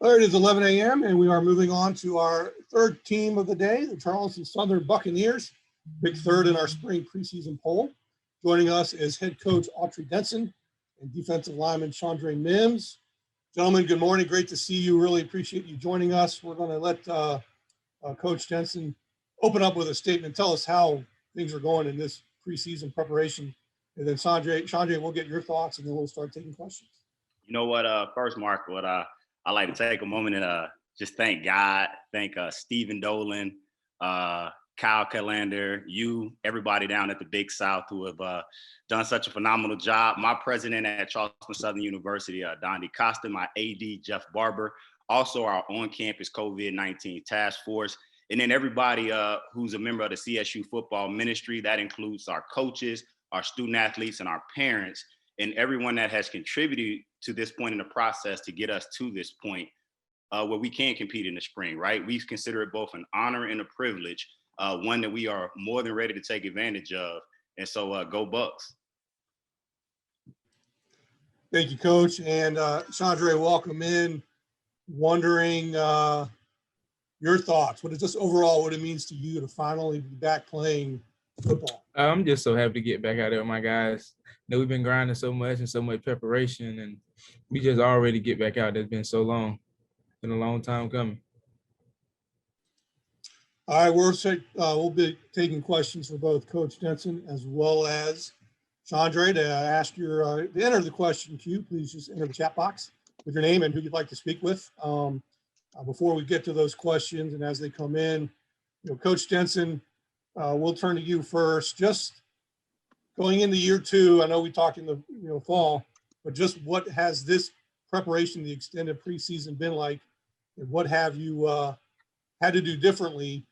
All right, it is 11 a.m. and we are moving on to our third team of the day, the Charleston Southern Buccaneers, big third in our spring preseason poll. Joining us is head coach Autry Denson and defensive lineman Chandre Mims. Gentlemen, good morning. Great to see you. Really appreciate you joining us. We're going to let Coach Denson open up with a statement. Tell us how things are going in this preseason preparation. And then Chandre, we'll get your thoughts and then we'll start taking questions. You know what, first, Mark, I like to take a moment and just thank God, thank Stephen Dolan, Kyle Calander, you, everybody down at the Big South who have done such a phenomenal job. My president at Charleston Southern University, Don DeCosta, my AD, Jeff Barber, also our on-campus COVID-19 task force, and then everybody who's a member of the CSU football ministry. That includes our coaches, our student athletes, and our parents, and everyone that has contributed to this point in the process to get us to this point where we can compete in the spring, right? We consider it both an honor and a privilege, one that we are more than ready to take advantage of. And so go Bucks. Thank you, Coach. And Chandre, welcome in. Wondering your thoughts. What is this overall, what it means to you to finally be back playing football? I'm just so happy to get back out there with my guys. You know, we've been grinding so much and so much preparation, and we just already get back out there. It's been so long. It's been a long time coming. All right, we'll be taking questions for both Coach Denson as well as Chandre. To ask to enter the question queue, please just enter the chat box with your name and who you'd like to speak with. Before we get to those questions and as they come in, Coach Denson, we'll turn to you first. Just going into year two, I know we talked in the fall, but just what has this preparation, the extended preseason, been like, and what have you had to do differently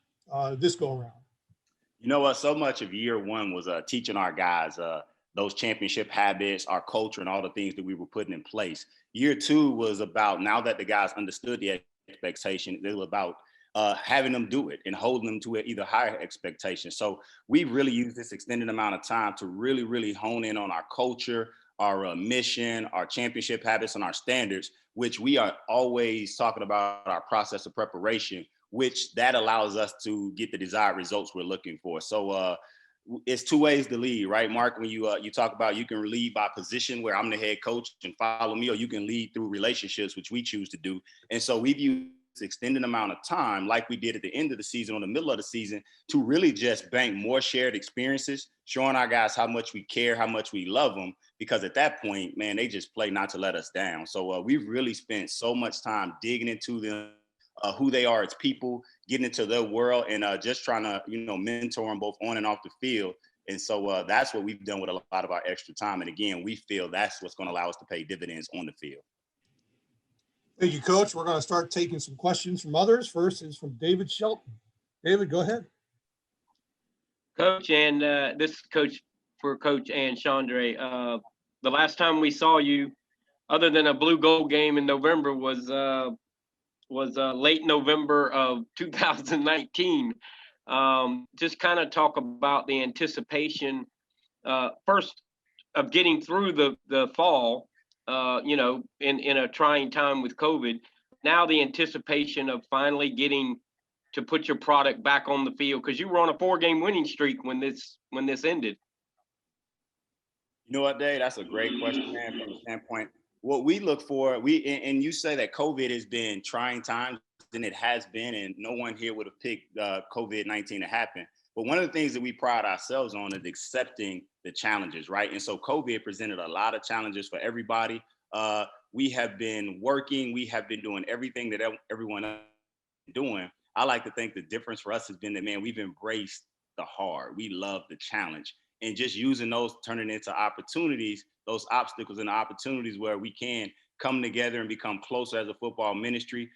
this go around? You know what? So much of year one was teaching our guys those championship habits, our culture, and all the things that we were putting in place. Year two was about, now that the guys understood the expectation, it was about having them do it and holding them to an either higher expectation. So we really used this extended amount of time to really, really hone in on our culture, our mission, our championship habits, and our standards, which we are always talking about our process of preparation, which that allows us to get the desired results we're looking for. So it's two ways to lead, right, Mark? When you talk about you can lead by position, where I'm the head coach and follow me, or you can lead through relationships, which we choose to do. And so we've used extended amount of time, like we did at the end of the season, on the middle of the season, to really just bank more shared experiences, showing our guys how much we care, how much we love them, because at that point, man, they just play not to let us down. So we've really spent so much time digging into them, who they are as people, getting into their world, and just trying to, mentor them both on and off the field. And so that's what we've done with a lot of our extra time. And again, we feel that's what's going to allow us to pay dividends on the field. Thank you, Coach. We're going to start taking some questions from others. First is from David Shelton. David, go ahead. Coach, and this is Coach for Coach and Chandre. The last time we saw you, other than a blue gold game in November, was late November of 2019. Just kind of talk about the anticipation, first, of getting through the fall, in a trying time with COVID. Now the anticipation of finally getting to put your product back on the field, because you were on a 4-game winning streak when this ended. You know what, Dave? That's a great question, man, from the standpoint. What we look for, and you say that COVID has been trying times, and it has been, and no one here would have picked COVID-19 to happen. But one of the things that we pride ourselves on is accepting the challenges, right? And so COVID presented a lot of challenges for everybody. We have been working, we have been doing everything that everyone else is doing. I like to think the difference for us has been that, man, we've embraced the hard. We love the challenge, and just using those, turning into opportunities, those obstacles and opportunities where we can come together and become closer as a football ministry.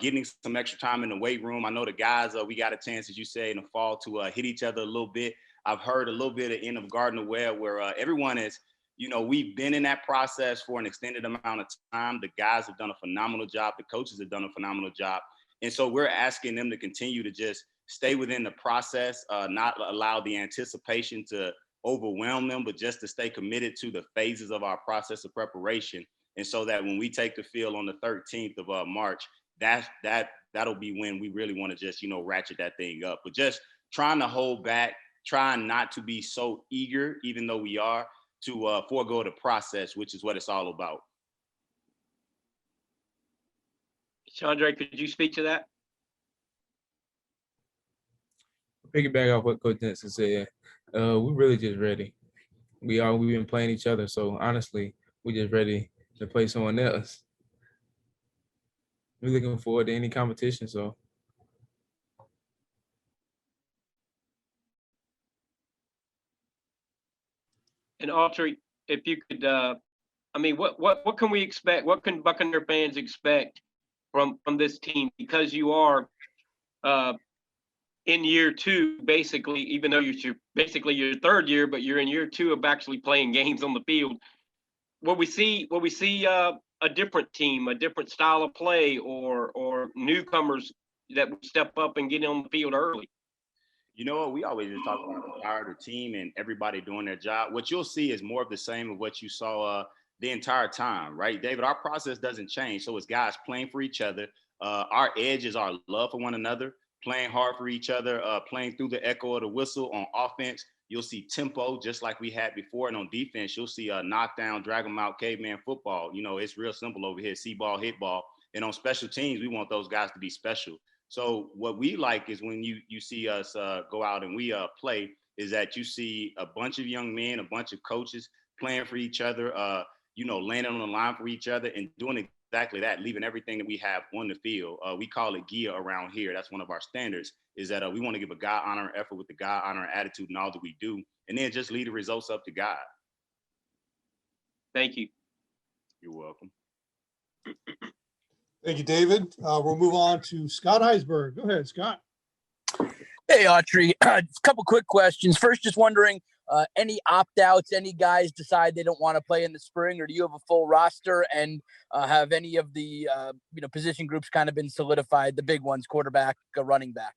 Getting some extra time in the weight room. I know the guys, we got a chance, as you say, in the fall to hit each other a little bit. I've heard a little bit of end of Gardner Webb, where everyone is, we've been in that process for an extended amount of time. The guys have done a phenomenal job. The coaches have done a phenomenal job. And so we're asking them to continue to just stay within the process, not allow the anticipation to overwhelm them, but just to stay committed to the phases of our process of preparation. And so that when we take the field on the 13th of March, that'll be when we really want to just, ratchet that thing up. But just trying to hold back, trying not to be so eager, even though we are, to forego the process, which is what it's all about. Chandre, could you speak to that? Piggyback off what Coach Denson said, we're really just ready. We've been playing each other, so honestly, we're just ready to play someone else. We're looking forward to any competition, so. And Autry, if you could, what can we expect? What can Buccaneer fans expect from this team? Because you are in year two, basically, even though you're basically your third year, but you're in year two of actually playing games on the field. Will we see a different team, a different style of play, or newcomers that will step up and get on the field early? You know what? We always just talk about the entire team and everybody doing their job. What you'll see is more of the same of what you saw the entire time, right, David? Our process doesn't change. So it's guys playing for each other. Our edge is our love for one another, playing hard for each other, playing through the echo of the whistle. On offense, you'll see tempo just like we had before. And on defense, you'll see a knockdown, drag them out, caveman football. It's real simple over here, see ball, hit ball. And on special teams, we want those guys to be special. So what we like is when you see us go out and we play, is that you see a bunch of young men, a bunch of coaches playing for each other, landing on the line for each other and doing exactly that, leaving everything that we have on the field. We call it GIA around here. That's one of our standards, is that we want to give a God honor and effort with the God honor and attitude and all that we do, and then just leave the results up to God. Thank you. You're welcome. Thank you, David. We'll move on to Scott Heisberg. Go ahead, Scott. Hey, Autry. A couple quick questions. First, just wondering, any opt-outs, any guys decide they don't want to play in the spring, or do you have a full roster? And have any of the position groups kind of been solidified, the big ones, quarterback, running back?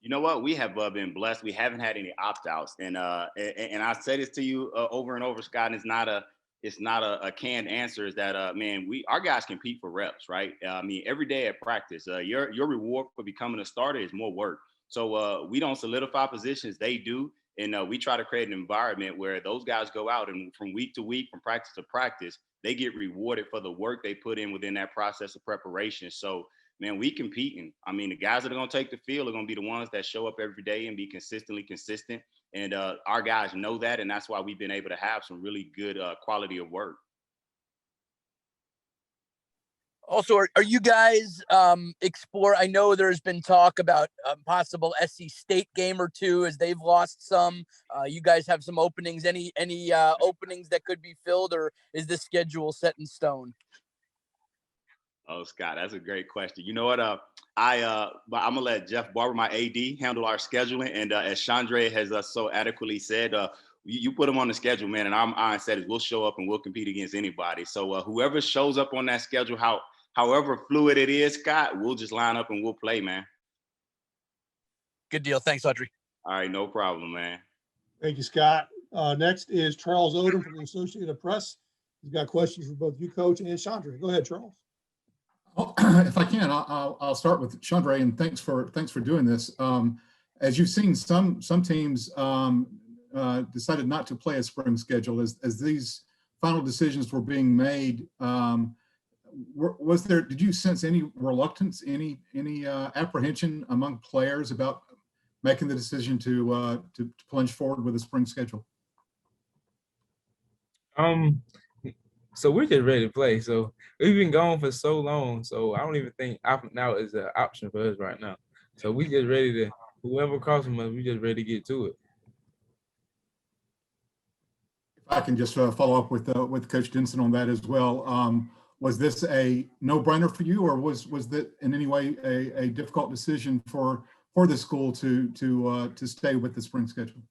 You know what? We have been blessed. We haven't had any opt-outs. And I say this to you over and over, Scott, and it's not a canned answer, is that, our guys compete for reps, right? Every day at practice, your reward for becoming a starter is more work. So we don't solidify positions, they do. And we try to create an environment where those guys go out and from week to week, from practice to practice, they get rewarded for the work they put in within that process of preparation. So, man, we competing. The guys that are going to take the field are going to be the ones that show up every day and be consistently consistent. And our guys know that, and that's why we've been able to have some really good quality of work. Also, are you guys explore? I know there's been talk about a possible SC State game or two as they've lost some. You guys have some openings. Any openings that could be filled, or is this schedule set in stone? Oh, Scott, that's a great question. You know what? I'm gonna let Jeff Barber, my AD, handle our scheduling. And as Chandre has so adequately said, you put them on the schedule, man. And our mindset is we'll show up and we'll compete against anybody. So whoever shows up on that schedule, however fluid it is, Scott, we'll just line up and we'll play, man. Good deal. Thanks, Autry. All right, no problem, man. Thank you, Scott. Next is Charles Odom from the Associated Press. He's got questions for both you, Coach, and Chandre. Go ahead, Charles. Well, if I can, I'll start with Chandre, and thanks for doing this. As you've seen, some teams decided not to play a spring schedule as these final decisions were being made. Did you sense any reluctance, any apprehension among players about making the decision to plunge forward with a spring schedule? So we're just ready to play. So we've been gone for so long. So I don't even think opting out is an option for us right now. So we just ready to, whoever crosses us, we just ready to get to it. If I can just follow up with Coach Denson on that as well. Was this a no-brainer for you, or was that in any way a difficult decision for the school to stay with the spring schedule?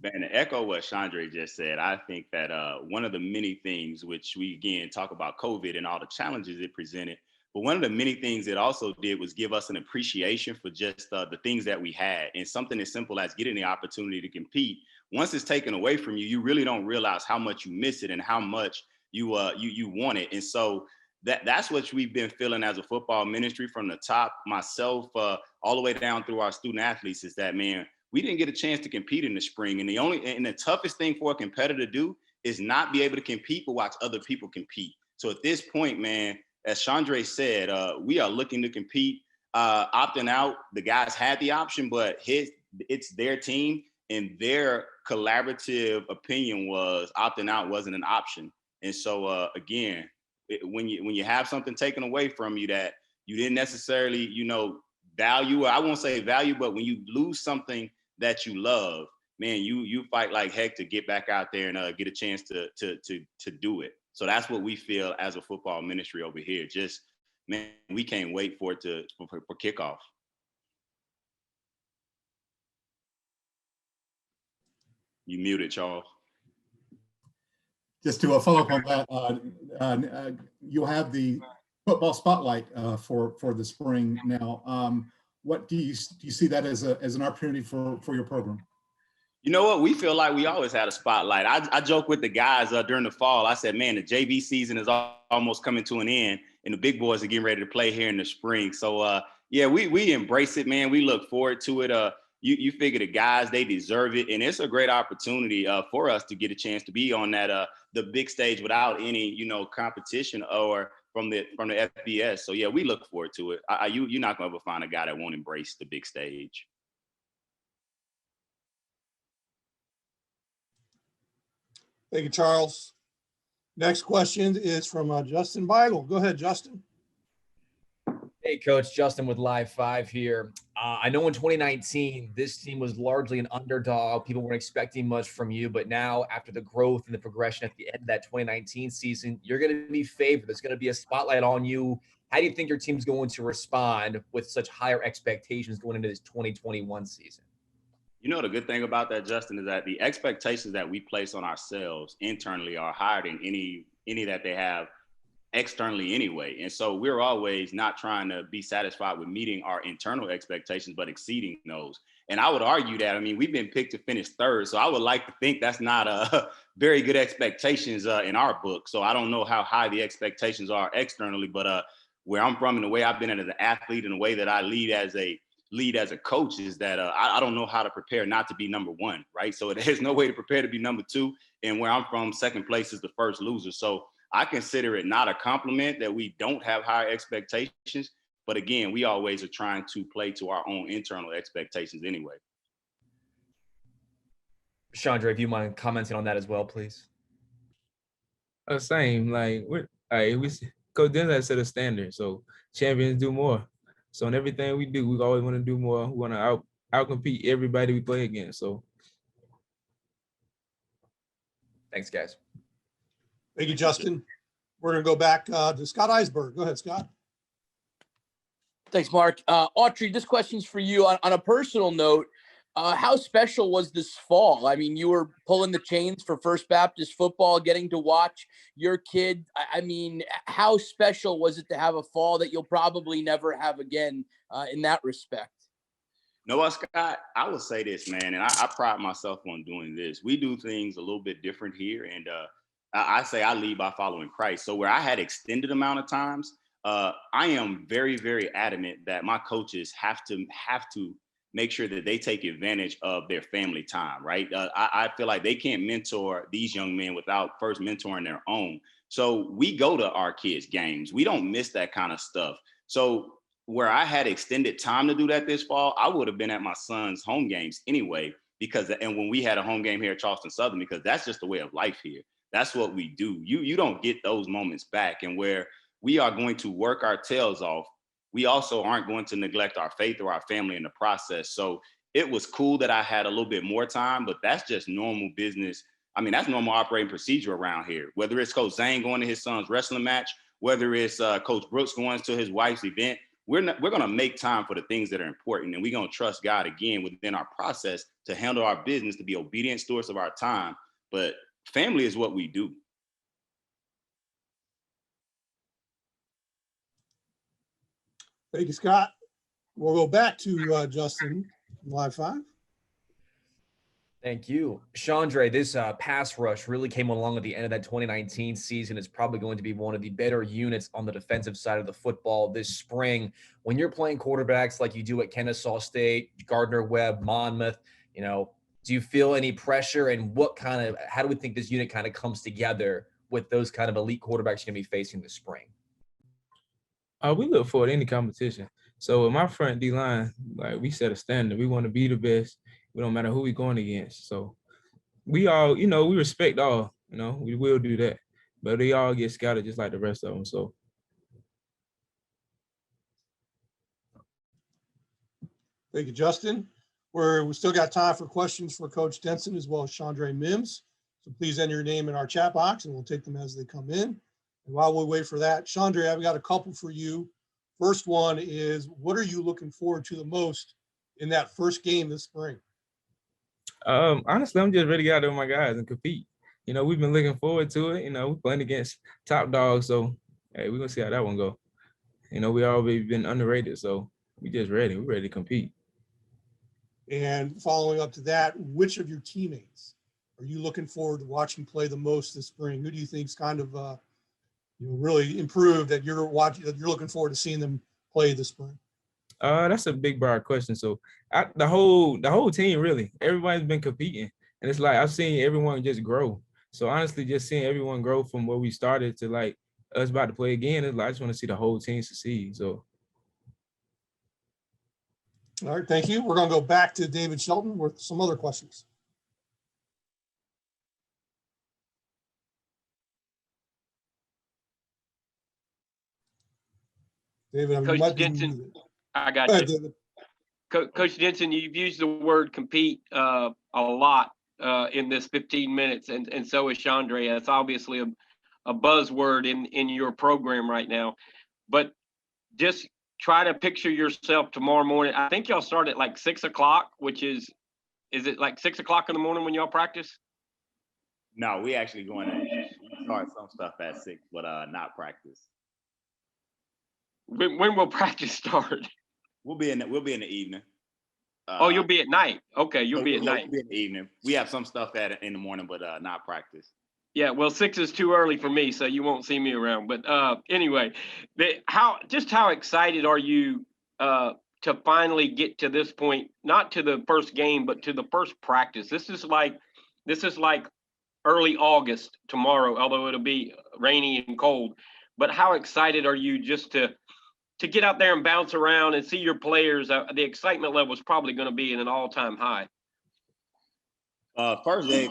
Man, to echo what Chandre just said, I think that one of the many things which we, again, talk about COVID and all the challenges it presented, but one of the many things it also did was give us an appreciation for just the things that we had. And something as simple as getting the opportunity to compete, once it's taken away from you, you really don't realize how much you miss it and how much you want it. And so that's what we've been feeling as a football ministry from the top, myself, all the way down through our student athletes, is that, man, we didn't get a chance to compete in the spring. And the toughest thing for a competitor to do is not be able to compete, but watch other people compete. So at this point, man, as Chandre said, we are looking to compete. Opting out, the guys had the option, but it's their team, and their collaborative opinion was opting out wasn't an option. And so again, when you have something taken away from you that you didn't necessarily, value, or I won't say value, but when you lose something that you love, man, you fight like heck to get back out there and get a chance to do it. So that's what we feel as a football ministry over here. Just, man, we can't wait for it for kickoff. You muted, Charles. Just to follow up on that, you'll have the football spotlight for the spring now. What do you see that as an opportunity for your program? You know what? We feel like we always had a spotlight. I joke with the guys during the fall. I said, man, the JV season is almost coming to an end, and the big boys are getting ready to play here in the spring. So, yeah, we embrace it, man. We look forward to it. You figure the guys, they deserve it, and it's a great opportunity for us to get a chance to be on that the big stage without any competition or from the FBS. So yeah, we look forward to it. You're not gonna ever find a guy that won't embrace the big stage. Thank you, Charles. Next question is from Justin Beigel. Go ahead, Justin. Hey, Coach, Justin with Live 5 here. I know in 2019, this team was largely an underdog. People weren't expecting much from you, but now after the growth and the progression at the end of that 2019 season, you're going to be favored. There's going to be a spotlight on you. How do you think your team's going to respond with such higher expectations going into this 2021 season? The good thing about that, Justin, is that the expectations that we place on ourselves internally are higher than any that they have externally anyway. And so we're always not trying to be satisfied with meeting our internal expectations, but exceeding those. And I would argue that, we've been picked to finish third. So I would like to think that's not a very good expectations in our book. So I don't know how high the expectations are externally, but where I'm from and the way I've been as an athlete and the way that I lead as a coach is that I don't know how to prepare not to be number one, right? So there's no way to prepare to be number two. And where I'm from, second place is the first loser. So I consider it not a compliment that we don't have higher expectations, but again, we always are trying to play to our own internal expectations anyway. Chandra, if you mind commenting on that as well, please. Same, like we Coach Dennis has set a standard, so champions do more. So in everything we do, we always want to do more. We want to outcompete everybody we play against. So Thanks, guys. Thank you, Justin. We're going to go back to Scott Eisberg. Go ahead, Scott. Thanks, Mark. Autry, this question's for you. On a personal note, how special was this fall? You were pulling the chains for First Baptist football, getting to watch your kid. How special was it to have a fall that you'll probably never have again in that respect? You know what, Scott? I would say this, man, and I pride myself on doing this. We do things a little bit different here, and I say I lead by following Christ. So where I had extended amount of times, I am very, very adamant that my coaches have to make sure that they take advantage of their family time, right? I feel like they can't mentor these young men without first mentoring their own. So we go to our kids' games. We don't miss that kind of stuff. So where I had extended time to do that this fall, I would have been at my son's home games anyway, and when we had a home game here at Charleston Southern, because that's just the way of life here. That's what we do. You don't get those moments back. And where we are going to work our tails off, we also aren't going to neglect our faith or our family in the process. So it was cool that I had a little bit more time, but that's just normal business. That's normal operating procedure around here. Whether it's Coach Zane going to his son's wrestling match, whether it's Coach Brooks going to his wife's event, we're going to make time for the things that are important. And we're going to trust God again within our process to handle our business, to be obedient stewards of our time. But family is what we do. Thank you, Scott. We'll go back to Justin, Live 5. Thank you. Chandre, this pass rush really came along at the end of that 2019 season. It's probably going to be one of the better units on the defensive side of the football this spring. When you're playing quarterbacks like you do at Kennesaw State, Gardner-Webb, Monmouth, do you feel any pressure, and how do we think this unit kind of comes together with those kind of elite quarterbacks you're going to be facing this spring? We look forward to any competition. So with my front D line, like we set a standard. We want to be the best. We don't matter who we're going against. So we all, we respect all. We will do that. But they all get scouted just like the rest of them. So. Thank you, Justin. We still got time for questions for Coach Denson as well as Chandre Mims. So please enter your name in our chat box and we'll take them as they come in. And while we wait for that, Chandre, I've got a couple for you. First one is, what are you looking forward to the most in that first game this spring? Honestly, I'm just ready to get out there with my guys and compete. We've been looking forward to it. We're playing against top dogs. So, hey, we're going to see how that one go. We already been underrated. So we just ready. We're ready to compete. And following up to that, which of your teammates are you looking forward to watching play the most this spring? Who do you think's kind of really improved that you're looking forward to seeing them play this spring? That's a big broad question. So the whole team, really, everybody's been competing, and it's like I've seen everyone just grow. So honestly, just seeing everyone grow from where we started to like us about to play again, it's like I just want to see the whole team succeed. So. All right, thank you. We're going to go back to David Shelton with some other questions. David, Coach Denson, I got you. David. Coach Denson, you've used the word compete a lot in this 15 minutes, and so is Chandre. It's obviously a buzzword in your program right now. But just try to picture yourself tomorrow morning. I think y'all start at like 6 o'clock, which is it like 6 o'clock in the morning when y'all practice? No, we actually going to start some stuff at 6, but not practice. When will practice start? We'll be in the evening. You'll be at night. Okay, you'll be at night. We'll be in the evening. We have some stuff in the morning, but not practice. Yeah, well, 6 is too early for me, so you won't see me around. But anyway, how excited are you to finally get to this point? Not to the first game, but to the first practice. This is like early August tomorrow, although it'll be rainy and cold. But how excited are you just to get out there and bounce around and see your players? The excitement level is probably going to be at an all-time high. First thing,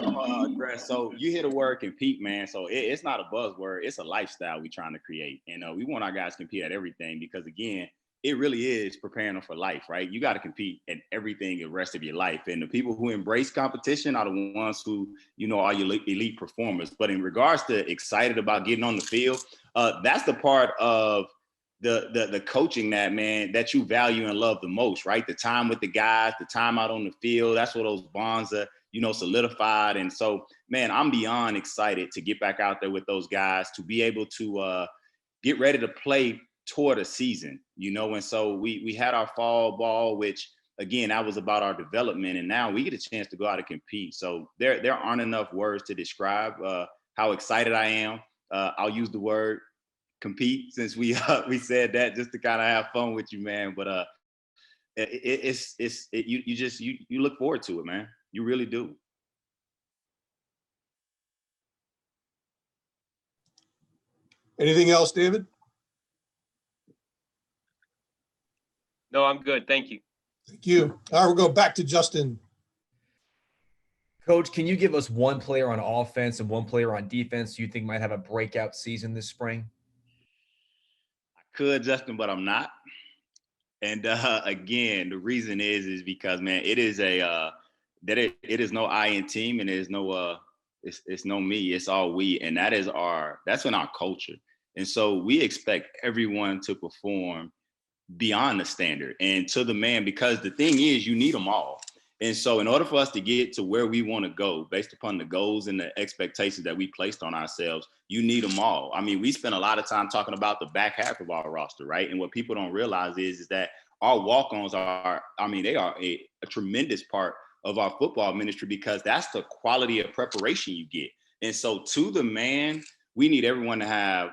Greg, so you hear the word compete, man. So it's not a buzzword. It's a lifestyle we're trying to create. And we want our guys to compete at everything because, again, it really is preparing them for life, right? You got to compete at everything the rest of your life. And the people who embrace competition are the ones who, are your elite performers. But in regards to excited about getting on the field, that's the part of the coaching that you value and love the most, right? The time with the guys, the time out on the field. That's where those bonds are, solidified. And so, man, I'm beyond excited to get back out there with those guys, to be able to get ready to play toward a season, and so we had our fall ball, which again, that was about our development. And now we get a chance to go out and compete. So there aren't enough words to describe how excited I am. I'll use the word compete since we said that just to kind of have fun with you, man. But you look forward to it, man. You really do. Anything else, David? No, I'm good. Thank you. Thank you. All right, we'll go back to Justin. Coach, can you give us one player on offense and one player on defense you think might have a breakout season this spring? I could, Justin, but I'm not. And again, the reason is because, man, it is it is no I in team, and there's no it's no me, it's all we, and that's in our culture. And so we expect everyone to perform beyond the standard and to the man, because the thing is, you need them all. And so in order for us to get to where we want to go based upon the goals and the expectations that we placed on ourselves, you need them all. I mean, we spend a lot of time talking about the back half of our roster, right? And what people don't realize is that our walk-ons they are a tremendous part of our football ministry, because that's the quality of preparation you get. And so to the man, we need everyone to have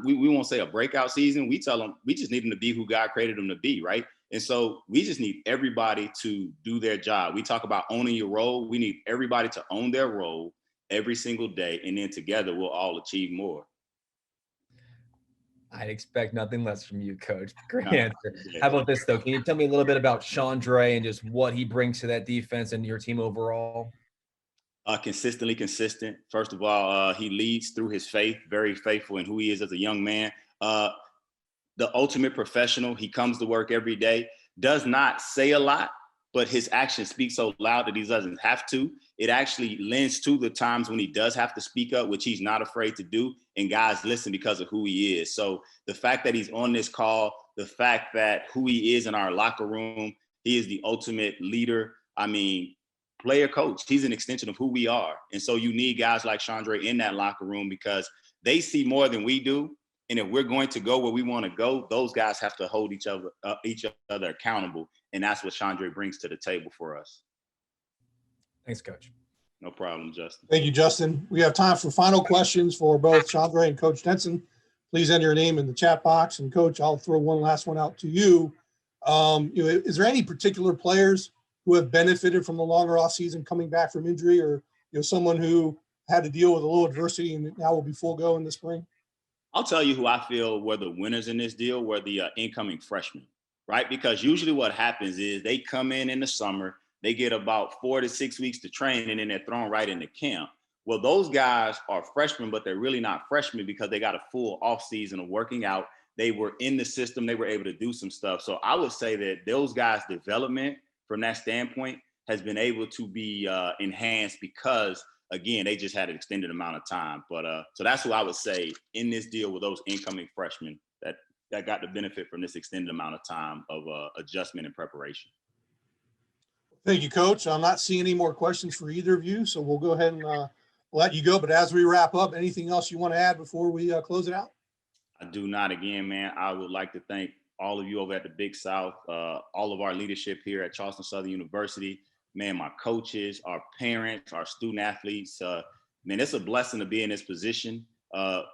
we won't say a breakout season. We tell them we just need them to be who God created them to be, right? And so we just need everybody to do their job. We talk about owning your role. We need everybody to own their role every single day. And then together we'll all achieve more. I'd expect nothing less from you, Coach. Great No, answer. yeah. How about this, though? Can you tell me a little bit about Chandre and just what he brings to that defense and your team overall? Consistently consistent. First of all, he leads through his faith, very faithful in who he is as a young man. The ultimate professional. He comes to work every day, does not say a lot, but his actions speak so loud that he doesn't have to. It actually lends to the times when he does have to speak up, which he's not afraid to do. And guys listen because of who he is. So the fact that he's on this call, the fact that who he is in our locker room, he is the ultimate leader. I mean, player coach, he's an extension of who we are. And so you need guys like Chandre in that locker room because they see more than we do. And if we're going to go where we want to go, those guys have to hold each other accountable. And that's what Chandre brings to the table for us. Thanks, Coach. No problem, Justin. Thank you, Justin. We have time for final questions for both Chandre and Coach Denson. Please enter your name in the chat box. And Coach, I'll throw one last one out to you. Is there any particular players who have benefited from the longer off season coming back from injury, or someone who had to deal with a little adversity and now will be full go in the spring? I'll tell you who I feel were the winners in this deal were the incoming freshmen, right? Because usually what happens is they come in the summer, they get about 4 to 6 weeks to train, and then they're thrown right into camp. Well, those guys are freshmen, but they're really not freshmen because they got a full off season of working out. They were in the system. They were able to do some stuff. So I would say that those guys' development from that standpoint has been able to be enhanced because, again, they just had an extended amount of time. But so that's what I would say in this deal with those incoming freshmen that got the benefit from this extended amount of time of adjustment and preparation. Thank you, Coach. I'm not seeing any more questions for either of you, so we'll go ahead and let you go. But as we wrap up, anything else you want to add before we close it out? I do not. Again, man, I would like to thank all of you over at the Big South, all of our leadership here at Charleston Southern University, man, my coaches, our parents, our student athletes. Man, it's a blessing to be in this position.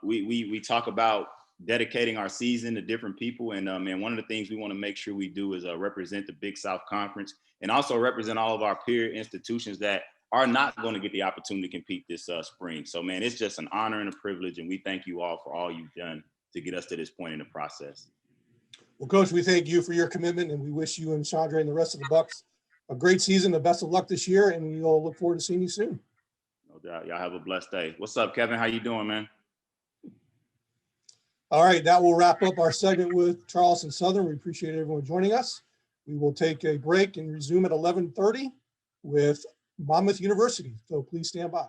We talk about dedicating our season to different people. And man, one of the things we want to make sure we do is represent the Big South Conference and also represent all of our peer institutions that are not going to get the opportunity to compete this spring. So, man, it's just an honor and a privilege. And we thank you all for all you've done to get us to this point in the process. Well, Coach, we thank you for your commitment, and we wish you and Chandre and the rest of the Bucks a great season, the best of luck this year, and we all look forward to seeing you soon. No doubt. Y'all have a blessed day. What's up, Kevin? How you doing, man? All right, that will wrap up our segment with Charleston Southern. We appreciate everyone joining us. We will take a break and resume at 11:30 with Monmouth University. So please stand by.